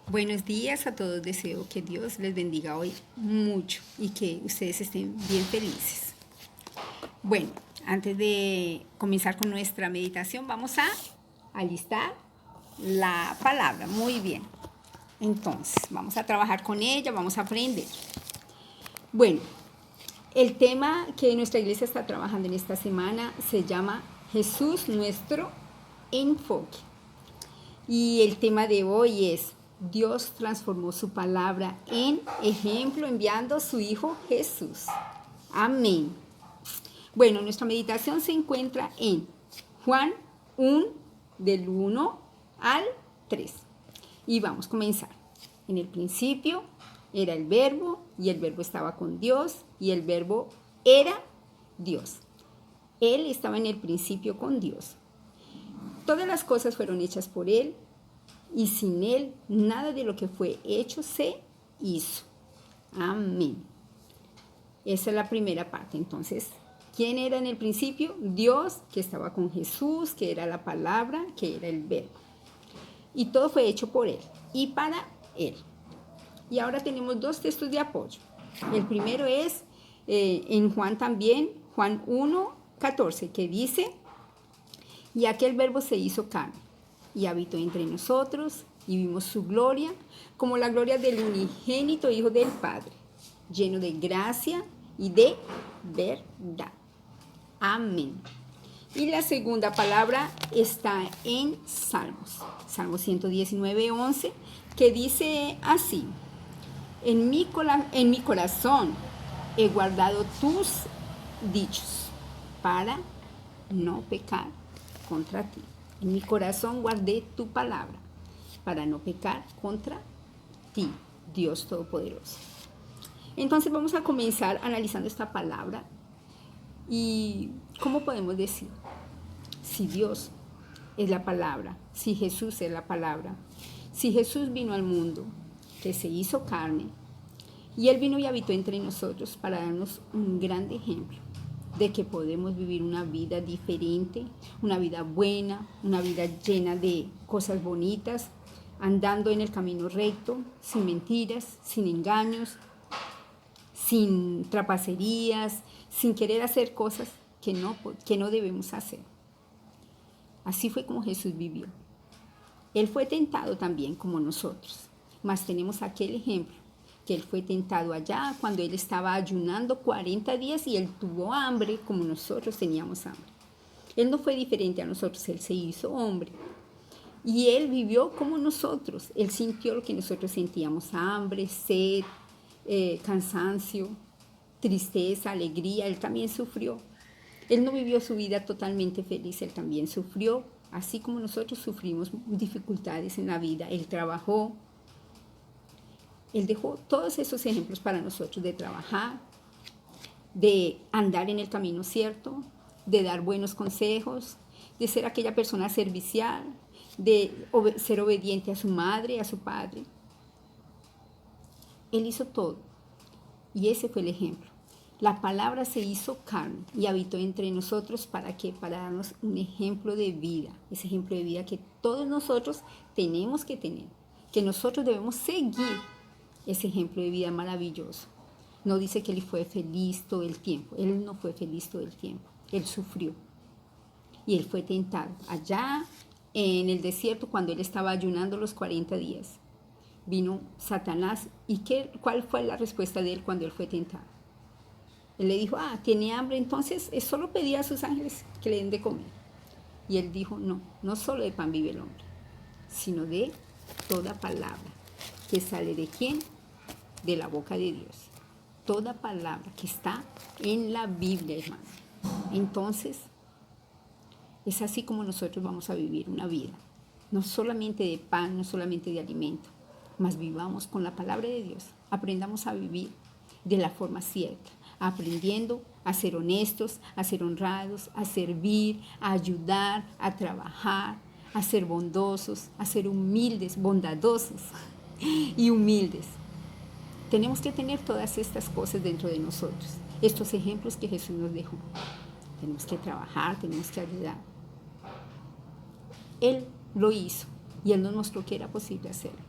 Buenos días a todos, deseo que Dios les bendiga hoy mucho y que ustedes estén bien felices. Bueno, antes de comenzar con nuestra meditación vamos a alistar la palabra, muy bien. Entonces, vamos a trabajar con ella, vamos a aprender. Bueno, el tema que nuestra iglesia está trabajando en esta semana se llama Jesús nuestro enfoque. Y el tema de hoy es: Dios transformó su palabra en ejemplo enviando a su Hijo Jesús. Amén. Bueno, nuestra meditación se encuentra en Juan 1, del 1 al 3. Y vamos a comenzar. En el principio era el verbo, y el verbo estaba con Dios, y el verbo era Dios. Él estaba en el principio con Dios. Todas las cosas fueron hechas por Él, y sin Él nada de lo que fue hecho se hizo. Amén. Esa es la primera parte. Entonces, ¿quién era en el principio? Dios, que estaba con Jesús, que era la palabra, que era el verbo. Y todo fue hecho por Él y para Él. Y ahora tenemos dos textos de apoyo. El primero es en Juan también, Juan 1, 14, que dice: y aquel verbo se hizo carne y habitó entre nosotros, y vimos su gloria, como la gloria del unigénito Hijo del Padre, lleno de gracia y de verdad. Amén. Y la segunda palabra está en Salmos, Salmo 119, 11, que dice así: en mi corazón he guardado tus dichos para no pecar contra ti. En mi corazón guardé tu palabra para no pecar contra ti, Dios Todopoderoso. Entonces vamos a comenzar analizando esta palabra. ¿Y cómo podemos decir? Si Dios es la palabra, si Jesús es la palabra, si Jesús vino al mundo, que se hizo carne, y Él vino y habitó entre nosotros para darnos un gran ejemplo de que podemos vivir una vida diferente, una vida buena, una vida llena de cosas bonitas, andando en el camino recto, sin mentiras, sin engaños, sin trapacerías, sin querer hacer cosas que no debemos hacer. Así fue como Jesús vivió. Él fue tentado también como nosotros, mas tenemos aquel ejemplo, que Él fue tentado allá cuando Él estaba ayunando 40 días y Él tuvo hambre como nosotros teníamos hambre. Él no fue diferente a nosotros, Él se hizo hombre. Y Él vivió como nosotros. Él sintió lo que nosotros sentíamos: hambre, sed, cansancio, tristeza, alegría. Él también sufrió. Él no vivió su vida totalmente feliz, Él también sufrió. Así como nosotros sufrimos dificultades en la vida, Él trabajó. Él dejó todos esos ejemplos para nosotros de trabajar, de andar en el camino cierto, de dar buenos consejos, de ser aquella persona servicial, de ser obediente a su madre, a su padre. Él hizo todo y ese fue el ejemplo. La palabra se hizo carne y habitó entre nosotros. ¿Para qué? Para darnos un ejemplo de vida, ese ejemplo de vida que todos nosotros tenemos que tener, que nosotros debemos seguir. Ese ejemplo de vida maravilloso. No dice que Él fue feliz todo el tiempo. Él no fue feliz todo el tiempo. Él sufrió. Y Él fue tentado. Allá en el desierto, cuando Él estaba ayunando los 40 días, vino Satanás. ¿Y cuál fue la respuesta de Él cuando Él fue tentado? Él le dijo: tiene hambre, entonces solo pedía a sus ángeles que le den de comer. Y Él dijo: no solo de pan vive el hombre, sino de toda palabra que sale de ¿quién? De la boca de Dios. Toda palabra que está en la Biblia, hermano. Entonces, es así como nosotros vamos a vivir una vida. No solamente de pan, no solamente de alimento, mas vivamos con la palabra de Dios. Aprendamos a vivir de la forma cierta, aprendiendo a ser honestos, a ser honrados, a servir, a ayudar, a trabajar, a ser bondosos, a ser humildes, bondadosos y humildes. Tenemos que tener todas estas cosas dentro de nosotros, estos ejemplos que Jesús nos dejó. Tenemos que trabajar, tenemos que ayudar. Él lo hizo y Él nos mostró que era posible hacerlo.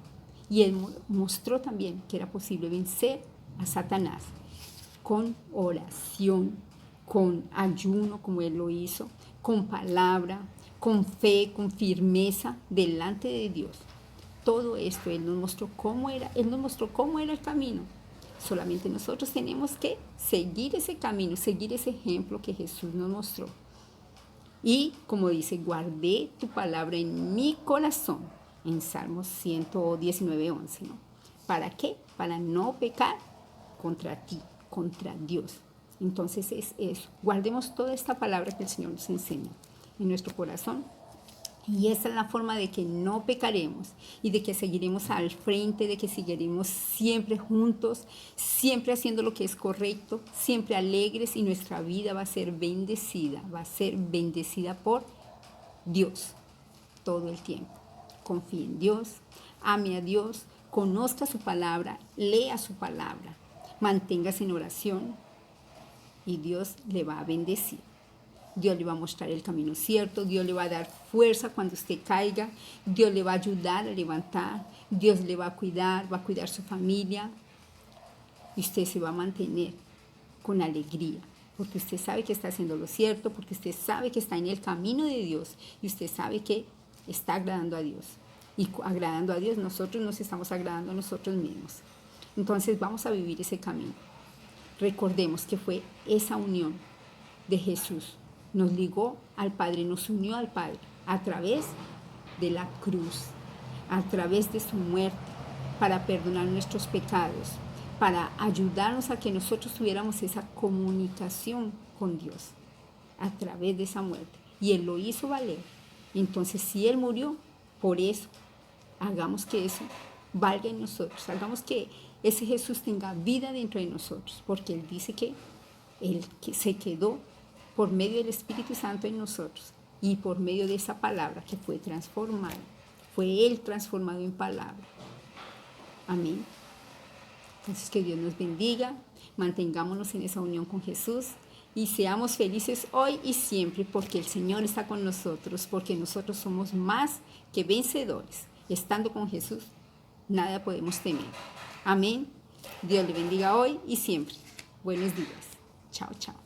Y Él mostró también que era posible vencer a Satanás con oración, con ayuno, como Él lo hizo, con palabra, con fe, con firmeza delante de Dios. Todo esto Él nos mostró cómo era, Él nos mostró cómo era el camino. Solamente nosotros tenemos que seguir ese camino, seguir ese ejemplo que Jesús nos mostró. Y como dice, guardé tu palabra en mi corazón, en Salmos 119:11, ¿no? ¿Para qué? Para no pecar contra ti, contra Dios. Entonces es eso. Guardemos toda esta palabra que el Señor nos enseña en nuestro corazón. Y esa es la forma de que no pecaremos y de que seguiremos al frente, de que seguiremos siempre juntos, siempre haciendo lo que es correcto, siempre alegres, y nuestra vida va a ser bendecida por Dios todo el tiempo. Confíe en Dios, ame a Dios, conozca su palabra, lea su palabra, manténgase en oración y Dios le va a bendecir. Dios le va a mostrar el camino cierto, Dios le va a dar fuerza cuando usted caiga, Dios le va a ayudar a levantar, Dios le va a cuidar su familia, y usted se va a mantener con alegría, porque usted sabe que está haciendo lo cierto, porque usted sabe que está en el camino de Dios, y usted sabe que está agradando a Dios. Y agradando a Dios, nosotros nos estamos agradando a nosotros mismos. Entonces vamos a vivir ese camino. Recordemos que fue esa unión de Jesús. Nos ligó al Padre, nos unió al Padre a través de la cruz, a través de su muerte, para perdonar nuestros pecados, para ayudarnos a que nosotros tuviéramos esa comunicación con Dios a través de esa muerte. Y Él lo hizo valer. Entonces, si Él murió, por eso, hagamos que eso valga en nosotros, hagamos que ese Jesús tenga vida dentro de nosotros, porque Él dice que Él se quedó por medio del Espíritu Santo en nosotros y por medio de esa palabra que fue transformada. Fue Él transformado en palabra. Amén. Entonces que Dios nos bendiga, mantengámonos en esa unión con Jesús y seamos felices hoy y siempre, porque el Señor está con nosotros, porque nosotros somos más que vencedores. Estando con Jesús, nada podemos temer. Amén. Dios le bendiga hoy y siempre. Buenos días. Chao, chao.